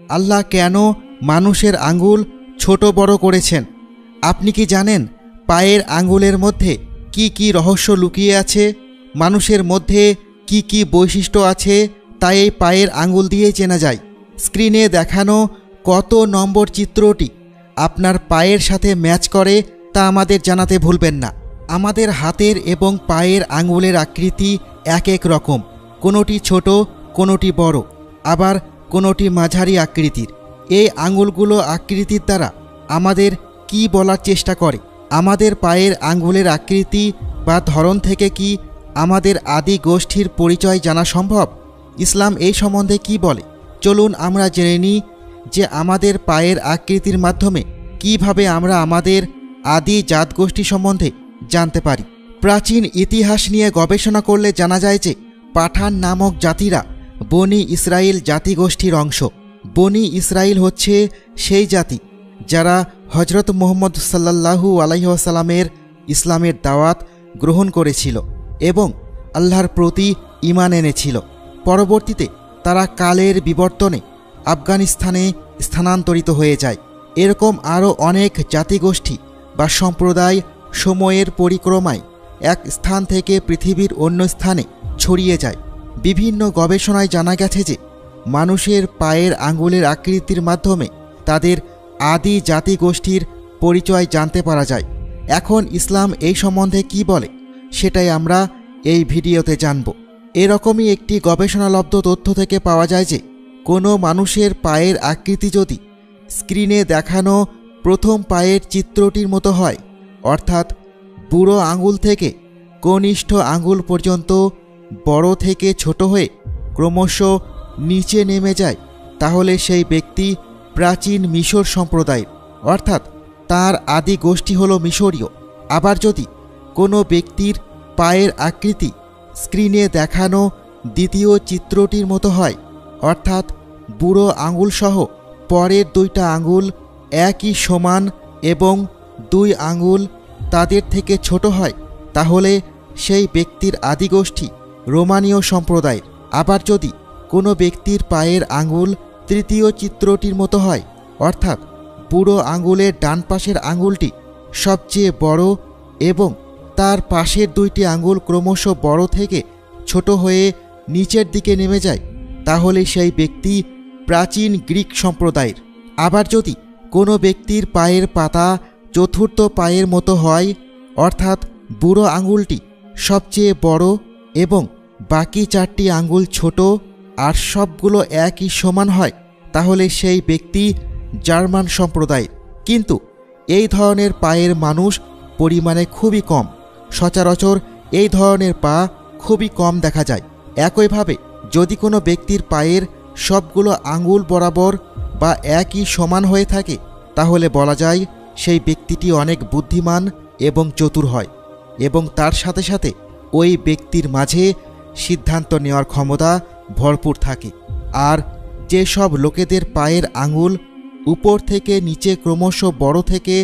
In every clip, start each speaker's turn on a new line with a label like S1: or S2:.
S1: আল্লাহ কেন মানুষের আঙ্গুল ছোট বড় করেছেন? আপনি কি জানেন পায়ের আঙ্গুলের মধ্যে কি কি রহস্য লুকিয়ে আছে? মানুষের মধ্যে কি কি বৈশিষ্ট্য আছে তা এই পায়ের আঙ্গুল দিয়ে চেনা যায়। স্ক্রিনে দেখানো কত নম্বর চিত্রটি আপনার পায়ের সাথে ম্যাচ করে তা আমাদের জানাতে ভুলবেন না। আমাদের হাতের এবং পায়ের আঙ্গুলের আকৃতি এক এক রকম, কোনোটি ছোট, কোনোটি বড়, আবার কোনোটি মাঝারি আকৃতির। এই আঙ্গুলগুলো আকৃতির দ্বারা আমাদের কি বলার চেষ্টা করে? আমাদের পায়ের আঙ্গুলের আকৃতি বা ধরন থেকে কি আমাদের আদি গোষ্ঠীর পরিচয় জানা সম্ভব? ইসলাম এই সম্বন্ধে কি বলে? চলুন আমরা জেনে নিই যে আমাদের পায়ের আকৃতির মাধ্যমে কিভাবে আমরা আমাদের আদি জাতগোষ্ঠী সম্বন্ধে জানতে পারি। প্রাচীন ইতিহাস নিয়ে গবেষণা করলে জানা যায় যে পাঠান নামক জাতিরা বনি ইসরাইল জাতিগোষ্ঠীর অংশ। বনি ইসরাইল হচ্ছে সেই জাতি যারা হজরত মুহাম্মদ সাল্লাল্লাহু আলাইহি ওয়াসাল্লামের ইসলামের দাওয়াত গ্রহণ করেছিল এবং আল্লাহর প্রতি ঈমান এনেছিল। পরবর্তীতে তারা কালের বিবর্তনে আফগানিস্তানে স্থানান্তরিত হয়ে যায়। এরকম আরও অনেক জাতিগোষ্ঠী বা সম্প্রদায় সময়ের পরিক্রমায় এক স্থান থেকে পৃথিবীর অন্য স্থানে ছড়িয়ে যায়। বিভিন্ন গবেষণায় জানা গেছে যে মানুষের পায়ের আঙ্গুলের আকৃতির মাধ্যমে তাদের আদি জাতিগোষ্ঠীর পরিচয় জানতে পারা যায়। এখন ইসলাম এই সম্বন্ধে কি বলে সেটাই আমরা এই ভিডিওতে জানব। এরকমই একটি গবেষণালব্ধ তথ্য থেকে পাওয়া যায় যে কোনো মানুষের পায়ের আকৃতি যদি স্ক্রিনে দেখানো প্রথম পায়ের চিত্রটির মতো হয়, অর্থাৎ বুড়ো আঙ্গুল থেকে কনিষ্ঠ আঙ্গুল পর্যন্ত বড় থেকে ছোট হয়ে ক্রমশ নিচে নেমে যায়, তাহলে সেই ব্যক্তি প্রাচীন মিশর সম্প্রদায়ের, অর্থাৎ তার আদি গোষ্ঠী হল মিশরীয়। আবার যদি কোনো ব্যক্তির পায়ের আকৃতি স্ক্রিনে দেখানো দ্বিতীয় চিত্রটির মতো হয়, অর্থাৎ বুড়ো আঙ্গুলসহ পরের দুইটা আঙ্গুল একই সমান এবং দুই আঙ্গুল তাদের থেকে ছোট হয়, তাহলে সেই ব্যক্তির আদিগোষ্ঠী রোমানীয় সম্প্রদায়ের। আবার যদি কোনো ব্যক্তির পায়ের আঙ্গুল তৃতীয় চিত্রটির মতো হয়, অর্থাৎ বুড়ো আঙ্গুলের ডান পাশের আঙ্গুলটি সবচেয়ে বড় এবং তার পাশের দুইটি আঙ্গুল ক্রমশ বড় থেকে ছোট হয়ে নিচের দিকে নেমে যায়, তাহলে সেই ব্যক্তি প্রাচীন গ্রিক সম্প্রদায়ের। আবার যদি কোনো ব্যক্তির পায়ের পাতা চতুর্থ পায়ের মতো হয়, অর্থাৎ বুড়ো আঙ্গুলটি সবচেয়ে বড় এবং বাকি চারটি আঙ্গুল ছোট আর সবগুলো একই সমান হয়, তাহলে সেই ব্যক্তি জার্মান সম্প্রদায়ের। কিন্তু এই ধরনের পায়ের মানুষ পরিমাণে খুবই কম। সচরাচর এই ধরনের পা খুবই কম দেখা যায়। একইভাবে যদি কোনো ব্যক্তির পায়ের সবগুলো আঙ্গুল বরাবর বা একই সমান হয়ে থাকে, তাহলে বলা যায় সেই ব্যক্তিটি অনেক বুদ্ধিমান এবং চতুর হয় এবং তার সাথে সাথে ওই ব্যক্তির মাঝে সিদ্ধান্ত নেওয়ার ক্ষমতা ভরপুর থাকে। আর যেসব লোকেদের পায়ের আঙ্গুল উপর থেকে নিচে ক্রমশ বড় থেকে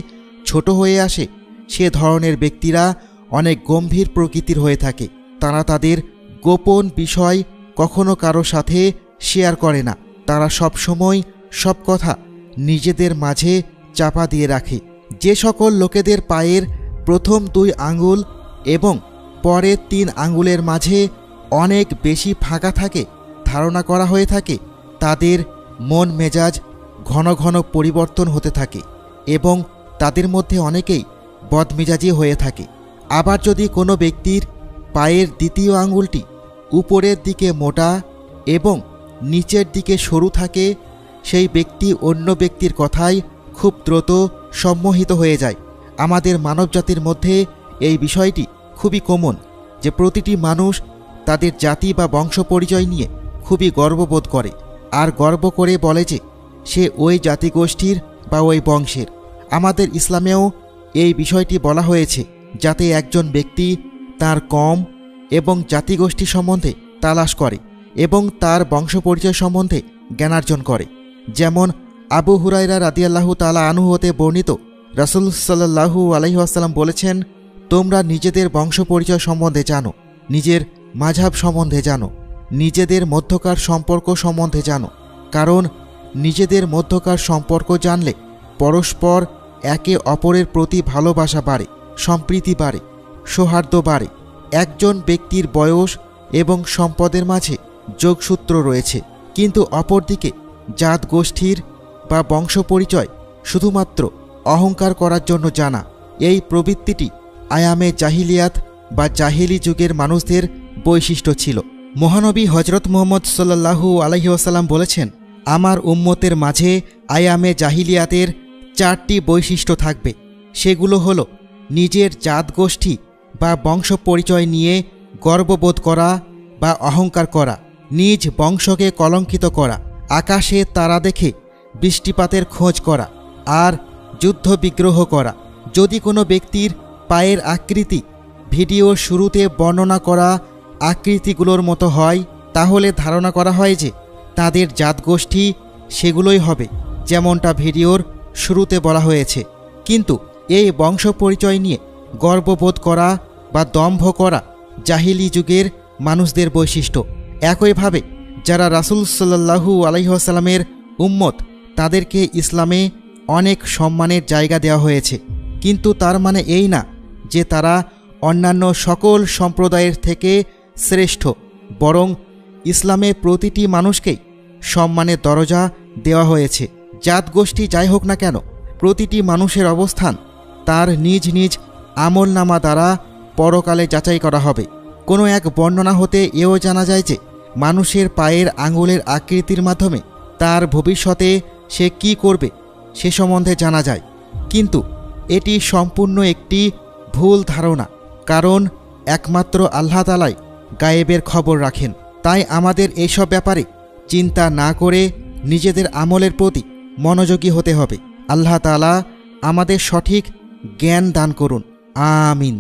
S1: ছোট হয়ে আসে, সে ধরনের ব্যক্তিরা অনেক গম্ভীর প্রকৃতির হয়ে থাকে। তারা তাদের গোপন বিষয় কখনো কারো সাথে শেয়ার করে না। তারা সব সময় সব কথা নিজেদের মাঝে চাপা দিয়ে রাখে। যে সকল লোকেদের পায়ের প্রথম দুই আঙ্গুল এবং পরের তিন আঙ্গুলের মাঝে অনেক বেশি ফাঁকা থাকে, ধারণা করা হয়ে থাকে তাদের মন মেজাজ ঘন ঘন পরিবর্তন হতে থাকে এবং তাদের মধ্যে অনেকেই বদমেজাজি হয়ে থাকে। আবার যদি কোনো ব্যক্তির পায়ের দ্বিতীয় আঙ্গুলটি উপরের দিকে মোটা এবং নিচের দিকে সরু থাকে, সেই ব্যক্তি অন্য ব্যক্তির কথায় খুব দ্রুত সম্মোহিত হয়ে যায়। আমাদের মানবজাতির মধ্যে এই বিষয়টি খুবই কমন যে প্রতিটি মানুষ তাদের জাতি বা বংশ পরিচয় নিয়ে খুবই গর্ববোধ করে আর গর্ব করে বলে যে সে ওই জাতিগোষ্ঠীর বা ওই বংশের। আমাদের ইসলামেও এই বিষয়টি বলা হয়েছে যাতে একজন ব্যক্তি তার কম এবং জাতিগোষ্ঠী সম্বন্ধে তালাশ করে এবং তার বংশ পরিচয় সম্বন্ধে জ্ঞানার্জন করে। যেমন আবু হুরায়রা রাদিয়াল্লাহু তাআলা আনহু হতে বর্ণিত, রাসূল সাল্লাল্লাহু আলাইহি ওয়াসাল্লাম বলেছেন, তোমরা নিজেদের বংশ পরিচয় সম্বন্ধে জানো, নিজের মাযহাব সম্বন্ধে জানো, নিজেদের মধ্যকার সম্পর্ক সম্বন্ধে জানো, কারণ নিজেদের মধ্যকার সম্পর্ক জানলে পরস্পর একে অপরের প্রতি ভালোবাসা বাড়ে, সম্প্রীতি বাড়ে, সৌহার্দ্য বাড়ে। একজন ব্যক্তির বয়স এবং সম্পদের মাঝে যোগসূত্র রয়েছে, কিন্তু অপরদিকে জাত গোষ্ঠীর বা বংশপরিচয় শুধুমাত্র অহংকার করার জন্য জানা। এই প্রবৃত্তিটি আয়ামে জাহিলিয়াত বা জাহিলি যুগের মানুষদের বৈশিষ্ট্য ছিল। মহানবী হজরত মুহাম্মদ সাল্লাল্লাহু আলাইহি ওয়াসাল্লাম বলেছেন, আমার উম্মতের মাঝে আয়ামে জাহিলিয়াতের 4টি বৈশিষ্ট্য থাকবে। সেগুলো হলো নিজের জাত গোষ্ঠী বা বংশ পরিচয় নিয়ে গর্ববোধ করা বা অহংকার করা, নিজ বংশকে কলঙ্কিত করা, আকাশে তারা দেখে বৃষ্টিপাতের খোঁজ করা, আর যুদ্ধ বিগ্রহ করা। যদি কোনো ব্যক্তির পায়ের আকৃতি ভিডিওর শুরুতে বর্ণনা করা আকৃতিগুলোর মতো হয়, তাহলে ধারণা করা হয় যে তাদের জাতগোষ্ঠী সেগুলোই হবে যেমনটা ভিডিওর শুরুতে বলা হয়েছে। কিন্তু এই বংশ পরিচয় নিয়ে গর্ববোধ করা বা দম্ভ করা জাহিলি যুগের মানুষদের বৈশিষ্ট্য। একইভাবে যারা রাসূল সাল্লাল্লাহু আলাইহি ওয়াসাল্লামের উম্মত, তাদেরকে ইসলামে অনেক সম্মানের জায়গা দেওয়া হয়েছে, কিন্তু তার মানে এই না যে তারা অন্যান্য সকল সম্প্রদায়ের থেকে শ্রেষ্ঠ, বরং ইসলামে প্রতিটি মানুষকেই সম্মানের দরজা দেওয়া হয়েছে। জাতগোষ্ঠী যাই হোক না কেন, প্রতিটি মানুষের অবস্থান তার নিজ নিজ আমলনামা দ্বারা পরকালে যাচাই করা হবে। কোনো এক বর্ণনা হতে এও জানা যায় যে মানুষের পায়ের আঙুলের আকৃতির মাধ্যমে তার ভবিষ্যতে সে কি করবে সে সম্বন্ধে জানা যায়, কিন্তু এটি সম্পূর্ণ একটি ভুল ধারণা, কারণ একমাত্র আল্লাহ তাআলাই গায়েবের খবর রাখেন। তাই আমাদের এইসব ব্যাপারে চিন্তা না করে নিজেদের আমলের প্রতি মনোযোগী হতে হবে। আল্লাহ তাআলা আমাদের সঠিক জ্ঞান দান করুন। আমিন।